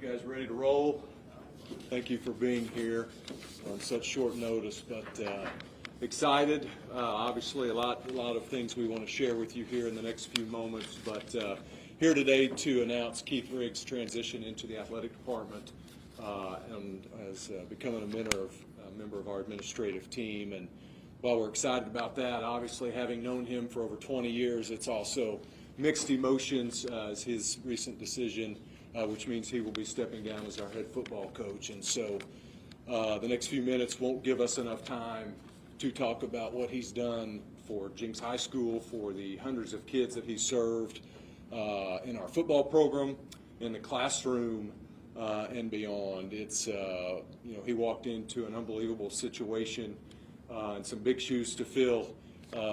guys ready to roll? Thank you for being here on such short notice, but excited. Obviously, a lot of things we want to share with you here in the next few moments, but here today to announce Keith Riggs' transition into the athletic department and as becoming a member of our administrative team. And while we're excited about that, obviously having known him for over 20 years, it's also mixed emotions as his recent decision, which means he will be stepping down as our head football coach. And so the next few minutes won't give us enough time to talk about what he's done for Jenks High School, for the hundreds of kids that he's served in our football program, in the classroom, and beyond. It's, he walked into an unbelievable situation and some big shoes to fill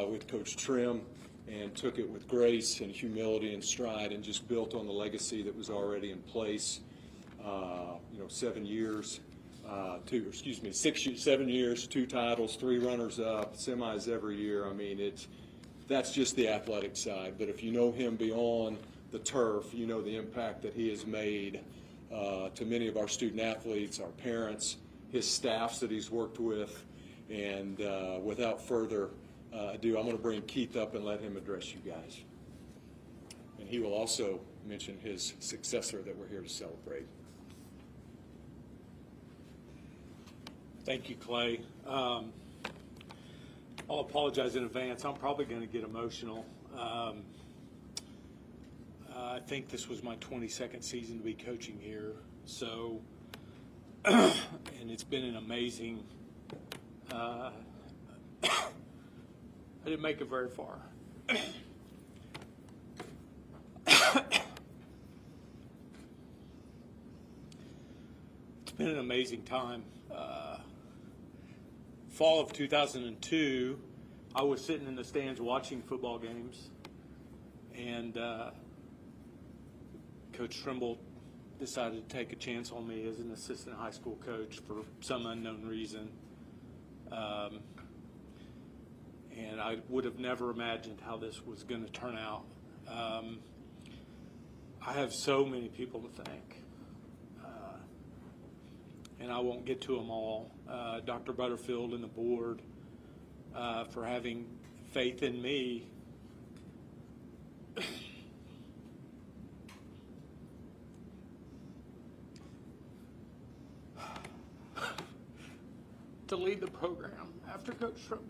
with Coach Trim, and took it with grace and humility and stride, and just built on the legacy that was already in place. 7 years, 7 years, 2 titles, 3 runners-up, semis every year. I mean, that's just the athletic side. But if you know him beyond the turf, you know the impact that he has made to many of our student athletes, our parents, his staffs that he's worked with. And without further ado, I'm going to bring Keith up and let him address you guys. And he will also mention his successor that we're here to celebrate. Thank you, Clay. I'll apologize in advance. I'm probably going to get emotional. I think this was my 22nd season to be coaching here. So, and it's been an amazing I didn't make it very far. It's been an amazing time. Fall of 2002, I was sitting in the stands watching football games, and Coach Trimble decided to take a chance on me as an assistant high school coach for some unknown reason. And I would have never imagined how this was going to turn out. I have so many people to thank, and I won't get to them all. Dr. Butterfield and the board for having faith in me. To lead the program after Coach Trimble.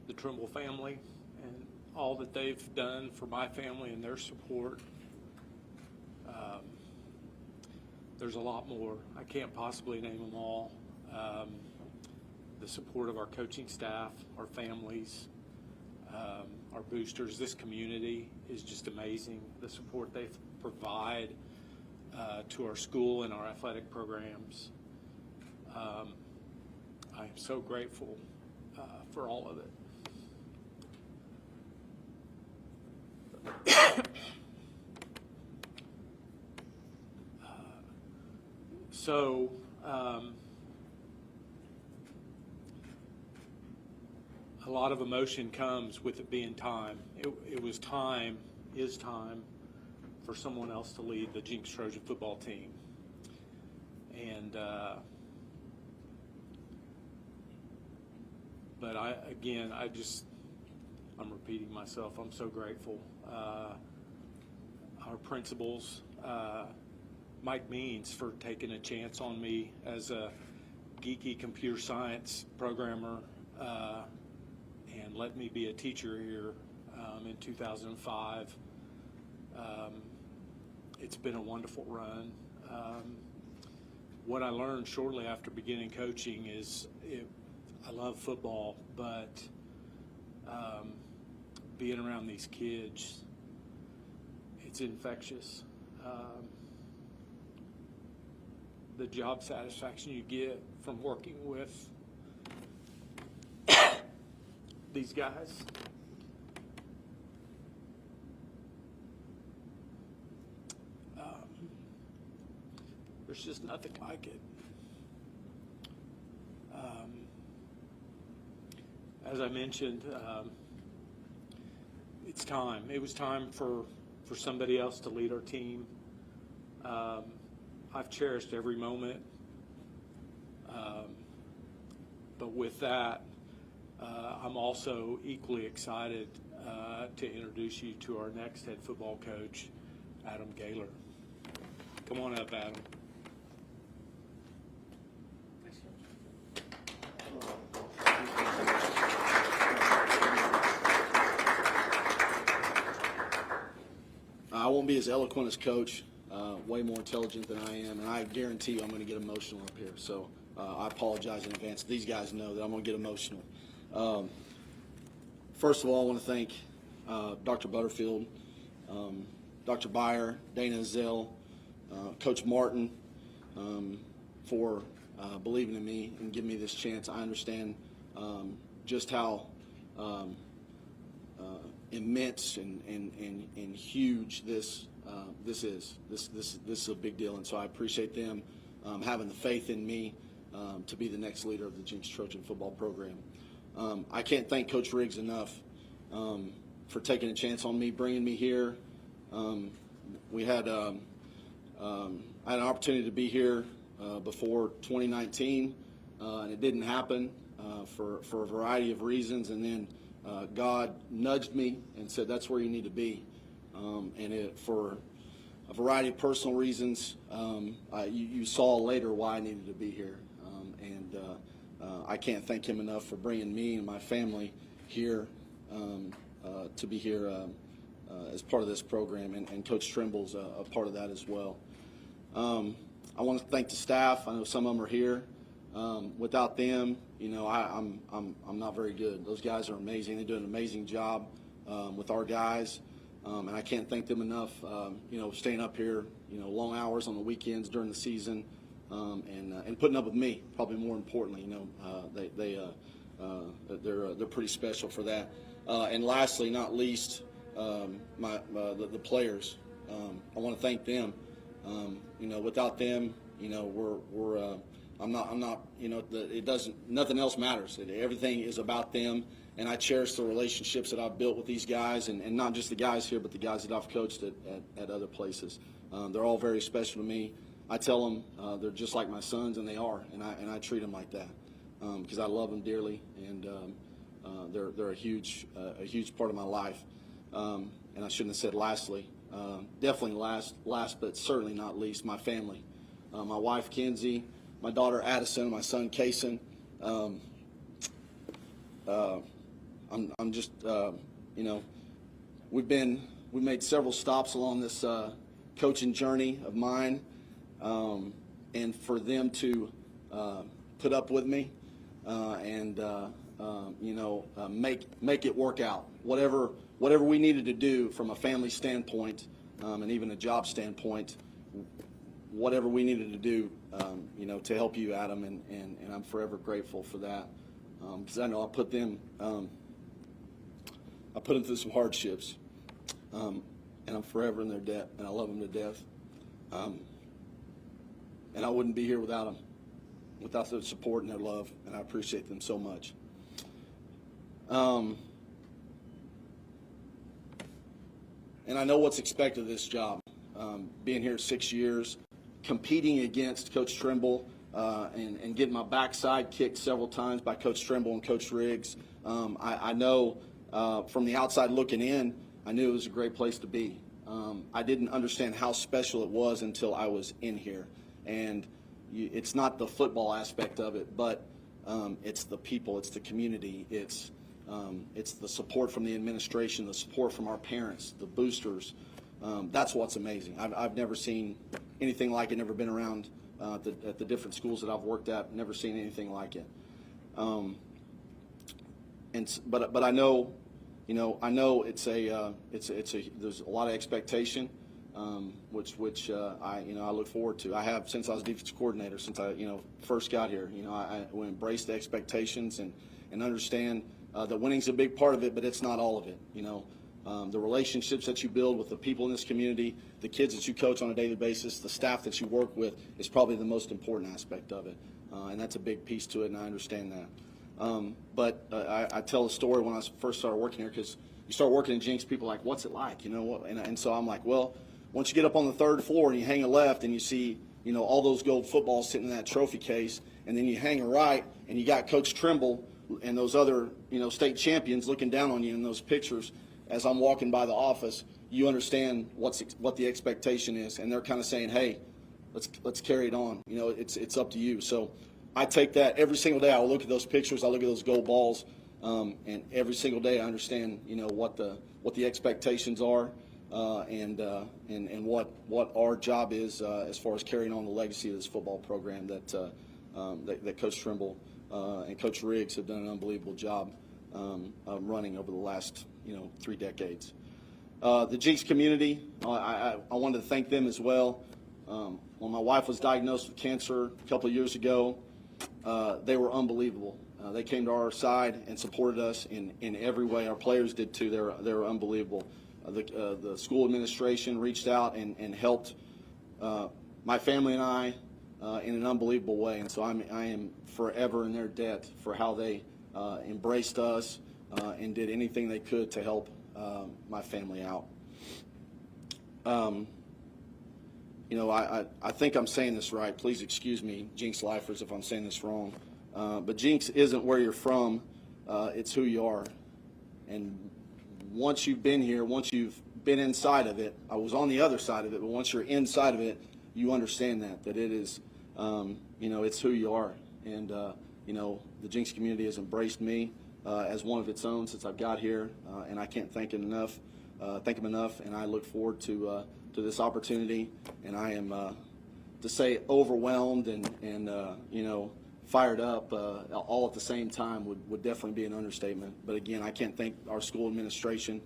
The Trimble family and all that they've done for my family and their support. There's a lot more. I can't possibly name them all. The support of our coaching staff, our families, our boosters. This community is just amazing. The support they provide to our school and our athletic programs. I am so grateful for all of it. A lot of emotion comes with it being time. It was time, is time, for someone else to lead the Jenks Trojan football team. And but I'm repeating myself. I'm so grateful. Our principals, Mike Means, for taking a chance on me as a geeky computer science programmer and let me be a teacher here in 2005. It's been a wonderful run. What I learned shortly after beginning coaching is I love football, but being around these kids, it's infectious. The job satisfaction you get from working with these guys. There's just nothing like it. As I mentioned, it's time. It was time for somebody else to lead our team. I've cherished every moment. But with that, I'm also equally excited to introduce you to our next head football coach, Adam Gaylor. Come on up, Adam. I won't be as eloquent as Coach, way more intelligent than I am, and I guarantee you I'm going to get emotional up here. So I apologize in advance. These guys know that I'm going to get emotional. First of all, I want to thank Dr. Butterfield, Dr. Byer, Dana Zell, Coach Martin for believing in me and giving me this chance. I understand just how immense and huge this is. This is a big deal, and so I appreciate them having the faith in me to be the next leader of the Jenks Trojan Football Program. I can't thank Coach Riggs enough for taking a chance on me, bringing me here. We had I had an opportunity to be here before 2019, and it didn't happen for a variety of reasons, and then God nudged me and said, that's where you need to be. For a variety of personal reasons, you saw later why I needed to be here. I can't thank him enough for bringing me and my family here to be here as part of this program, and Coach Trimble's a part of that as well. I want to thank the staff. I know some of them are here. Without them, I'm not very good. Those guys are amazing. They do an amazing job with our guys, and I can't thank them enough. Staying up here, long hours on the weekends during the season, and putting up with me. Probably more importantly, they're pretty special for that. And lastly, not least, the players. I want to thank them. Without them, I'm not, it doesn't, nothing else matters. Everything is about them, and I cherish the relationships that I've built with these guys, and not just the guys here, but the guys that I've coached at other places. They're all very special to me. I tell them they're just like my sons, and they are, and I treat them like that because I love them dearly, and they're a huge part of my life. And I shouldn't have said lastly. Definitely last, but certainly not least, my family. My wife, Kenzie, my daughter, Addison, my son, Kason. I'm just, we've made several stops along this coaching journey of mine, and for them to put up with me and make it work out. Whatever we needed to do from a family standpoint and even a job standpoint, whatever we needed to do, to help you, Adam, and I'm forever grateful for that, because I know I put them through some hardships, and I'm forever in their debt, and I love them to death, and I wouldn't be here without them, without their support and their love, and I appreciate them so much. And I know what's expected of this job. Being here 6 years, competing against Coach Trimble, and getting my backside kicked several times by Coach Trimble and Coach Riggs. I know from the outside looking in, I knew it was a great place to be. I didn't understand how special it was until I was in here. And it's not the football aspect of it, but it's the people, it's the community, it's the support from the administration, the support from our parents, the boosters. That's what's amazing. I've never seen anything like it, never been around at the different schools that I've worked at, never seen anything like it. But I know, I know there's a lot of expectation, which I look forward to. I have since I was defensive coordinator, since I first got here. I embrace the expectations and understand that winning's a big part of it, but it's not all of it. The relationships that you build with the people in this community, the kids that you coach on a daily basis, the staff that you work with is probably the most important aspect of it, and that's a big piece to it, and I understand that. But I tell a story when I first started working here, because you start working in Jenks, people are like, what's it like? You know what? And so I'm like, well, once you get up on the 3rd floor and you hang a left and you see, you know, all those gold footballs sitting in that trophy case, and then you hang a right and you got Coach Trimble and those other, you know, state champions looking down on you in those pictures as I'm walking by the office, you understand what the expectation is, and they're kind of saying, hey, let's carry it on. You know, it's up to you. So I take that every single day. I look at those pictures, I look at those gold balls, and every single day I understand, you know, what the expectations are, and what our job is as far as carrying on the legacy of this football program that Coach Trimble and Coach Riggs have done an unbelievable job running over the last, you know, 3 decades. The Jenks community, I wanted to thank them as well. When my wife was diagnosed with cancer a couple of years ago, they were unbelievable. They came to our side and supported us in every way. Our players did too. They were unbelievable. The school administration reached out and helped my family and I in an unbelievable way. And so I am forever in their debt for how they embraced us and did anything they could to help my family out. You know, I think I'm saying this right. Please excuse me, Jenks lifers, if I'm saying this wrong. But Jenks isn't where you're from. It's who you are. And once you've been here, once you've been inside of it, I was on the other side of it, but once you're inside of it, you understand that it is, you know, it's who you are. And, you know, the Jenks community has embraced me as one of its own since I've got here, and I can't thank them enough, and I look forward to this opportunity, and I am, to say overwhelmed and you know, fired up all at the same time would definitely be an understatement. But again, I can't thank our school administration,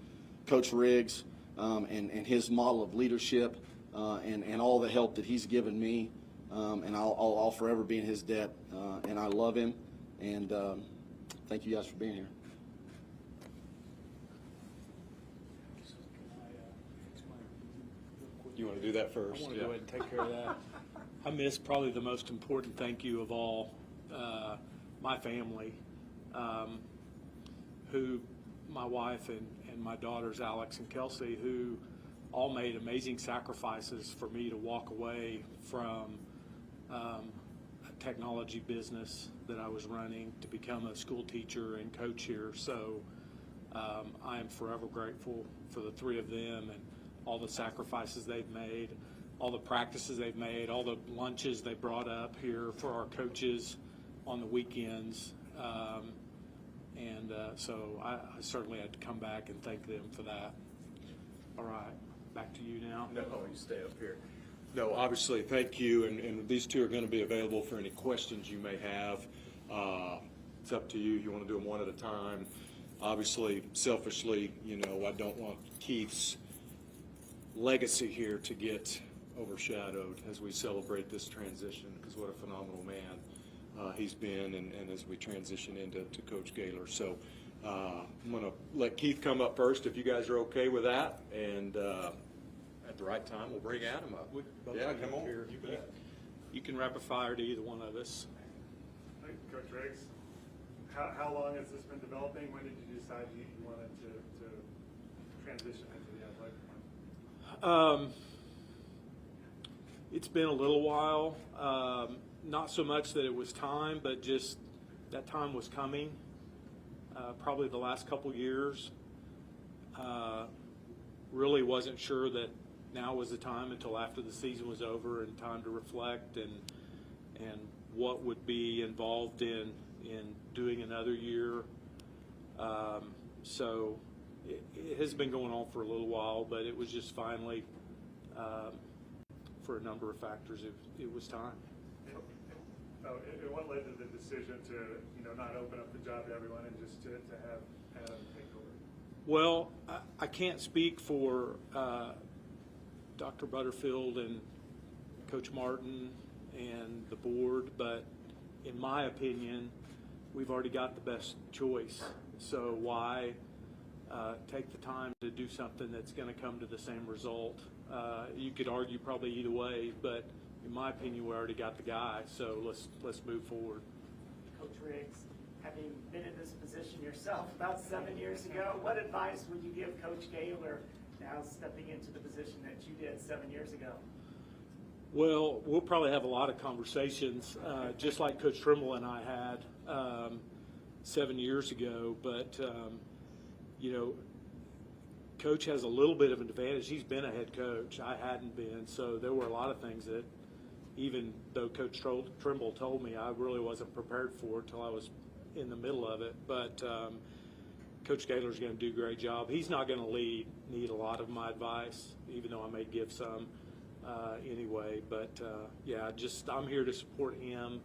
Coach Riggs, and his model of leadership, and all the help that he's given me, and I'll forever be in his debt, and I love him, and thank you guys for being here. You want to do that first? I want to go ahead and take care of that. I miss probably the most important thank you of all, my family, who my wife and my daughters, Alex and Kelsey, who all made amazing sacrifices for me to walk away from a technology business that I was running to become a school teacher and coach here. So I am forever grateful for the 3 of them and all the sacrifices they've made, all the practices they've made, all the lunches they brought up here for our coaches on the weekends. So I certainly had to come back and thank them for that. All right, back to you now. No, you stay up here. No, obviously, thank you, and these 2 are going to be available for any questions you may have. It's up to you. You want to do them one at a time. Obviously, selfishly, you know, I don't want Keith's legacy here to get overshadowed as we celebrate this transition, because what a phenomenal man he's been, and as we transition into Coach Gaylor. So I'm going to let Keith come up first, if you guys are okay with that, and at the right time, we'll bring Adam up. Yeah, come on. Here. You can rapid fire to either one of us. Coach Riggs, how long has this been developing? When did you decide you wanted to transition into the athletic department? It's been a little while. Not so much that it was time, but just that time was coming. Probably the last couple years. Really wasn't sure that now was the time until after the season was over and time to reflect and what would be involved in doing another year. So it has been going on for a little while, but it was just finally, for a number of factors, it was time. And what led to the decision to, you know, not open up the job to everyone and just to have Adam take over? Well, I can't speak for Dr. Butterfield and Coach Martin and the board, but in my opinion, we've already got the best choice. So why take the time to do something that's going to come to the same result? You could argue probably either way, but in my opinion, we already got the guy. So let's move forward. Coach Riggs, having been in this position yourself about 7 years ago, what advice would you give Coach Gaylor now stepping into the position that you did 7 years ago? Well, we'll probably have a lot of conversations, just like Coach Trimble and I had 7 years ago. But, you know, Coach has a little bit of an advantage. He's been a head coach. I hadn't been. So there were a lot of things that, even though Coach Trimble told me, I really wasn't prepared for until I was in the middle of it. But Coach Gaylor's going to do a great job. He's not going to need a lot of my advice, even though I may give some. Anyway, but yeah, I'm here to support him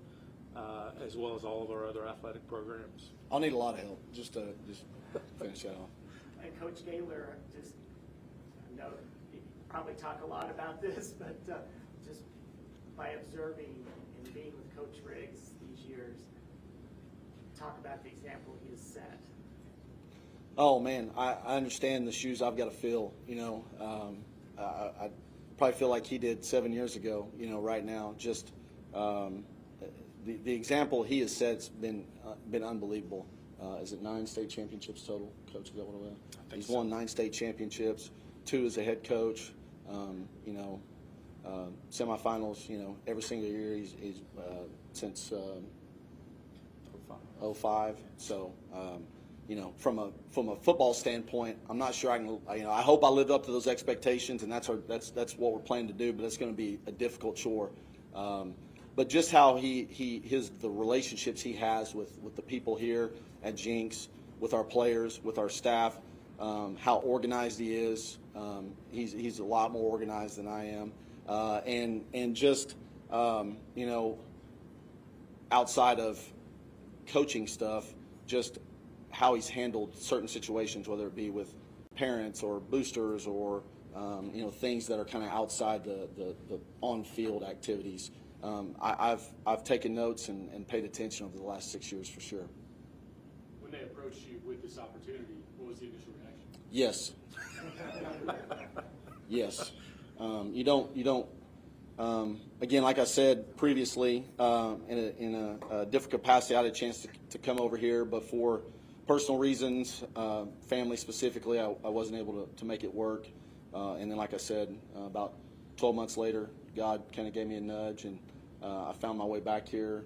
as well as all of our other athletic programs. I'll need a lot of help just to finish that off. And Coach Gaylor, I know you probably talk a lot about this, but just by observing and being with Coach Riggs these years, talk about the example he has set. Oh man, I understand the shoes I've got to fill. You know, I probably feel like he did 7 years ago. You know, right now, just the example he has set's been unbelievable. Is it 9 state championships total, Coach? Is that what it was? He's won 9 state championships, 2 as a head coach. You know, semifinals. You know, every single year he's since 05. So. You know, from a football standpoint, I'm not sure I can. You know, I hope I lived up to those expectations, and that's what we're planning to do. But it's going to be a difficult chore. But just how the relationships he has with the people here at Jenks, with our players, with our staff, how organized he is. He's a lot more organized than I am, and just you know, outside of coaching stuff, just how he's handled certain situations, whether it be with parents or boosters or you know, things that are kind of outside the on-field activities. I've taken notes and paid attention over the last 6 years for sure. When they approached you with this opportunity, what was the initial reaction? Yes. Yes. You don't. Again, like I said previously, in a different capacity, I had a chance to come over here, but for personal reasons, family specifically, I wasn't able to make it work. And then, like I said, about 12 months later, God kind of gave me a nudge, and I found my way back here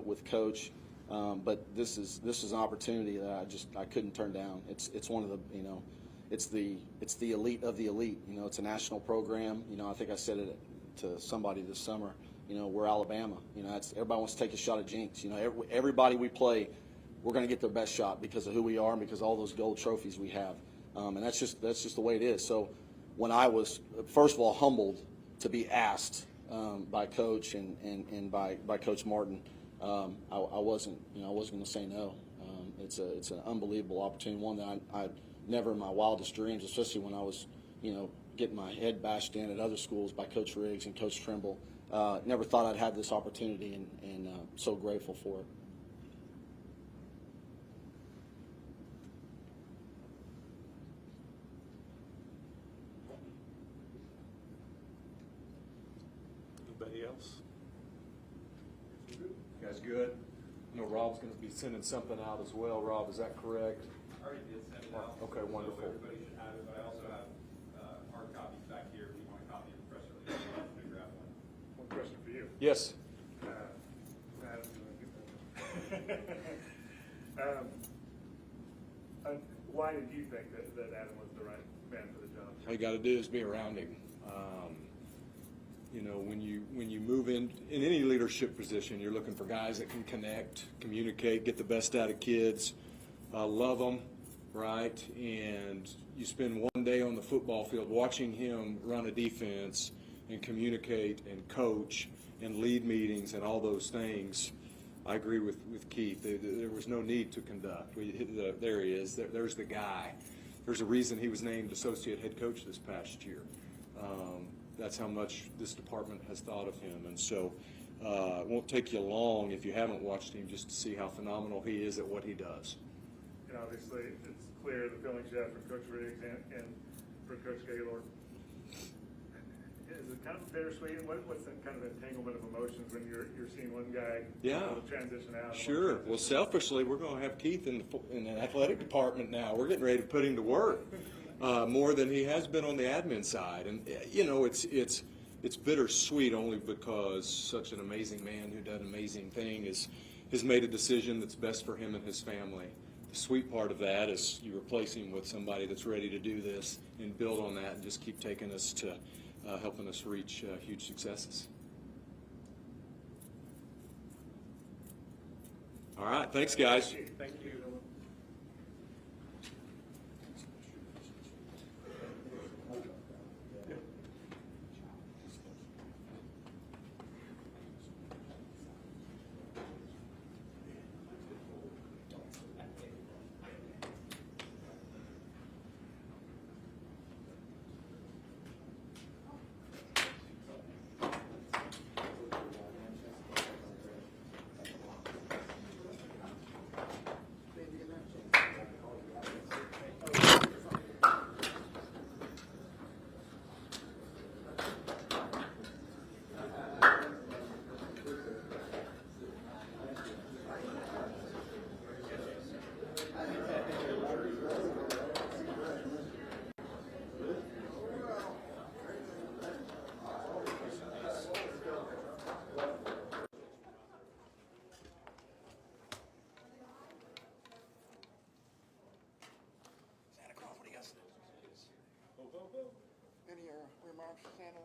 with Coach. But this is an opportunity that I couldn't turn down. It's one of the, you know, it's the elite of the elite. You know, it's a national program. You know, I think I said it to somebody this summer. You know, we're Alabama. You know, everybody wants to take a shot at Jenks. You know, everybody we play, we're going to get their best shot because of who we are and because of all those gold trophies we have. And that's just the way it is. So when I was, first of all, humbled to be asked by Coach and by Coach Martin, I wasn't going to say no. It's an unbelievable opportunity, one that I never in my wildest dreams, especially when I was, you know, getting my head bashed in at other schools by Coach Riggs and Coach Trimble. Never thought I'd have this opportunity, and so grateful for it. Anybody else? You guys good? I know Rob's going to be sending something out as well. Rob, is that correct? I already did send it out. Okay, wonderful. So everybody should have it, but I also have hard copies back here if you want a copy of the press release. Autograph one. One question for you. Yes. Adam, you wanna get that? Why did you think that Adam was the right man for the job? All you got to do is be around him. You know, when you move in any leadership position, you're looking for guys that can connect, communicate, get the best out of kids, love them, right? And you spend one day on the football field watching him run a defense and communicate and coach and lead meetings and all those things. I agree with Keith. There was no need to conduct. There he is. There's the guy. There's a reason he was named associate head coach this past year. That's how much this department has thought of him. And so it won't take you long if you haven't watched him just to see how phenomenal he is at what he does. And obviously, it's clear the feelings you have for Coach Riggs and for Coach Gaylor. As a kind of bittersweet. What's the kind of entanglement of emotions when you're seeing one guy Yeah. transition out? and one Sure. transition Well, selfishly, we're going to have Keith in the athletic department now. We're getting ready to put him to work more than he has been on the admin side. And it's bittersweet only because such an amazing man who did an amazing thing has made a decision that's best for him and his family. The sweet part of that is you replace him with somebody that's ready to do this and build on that and just keep taking us to helping us reach huge successes. All right. Thanks, guys. Thank you. Any remarks, Santa?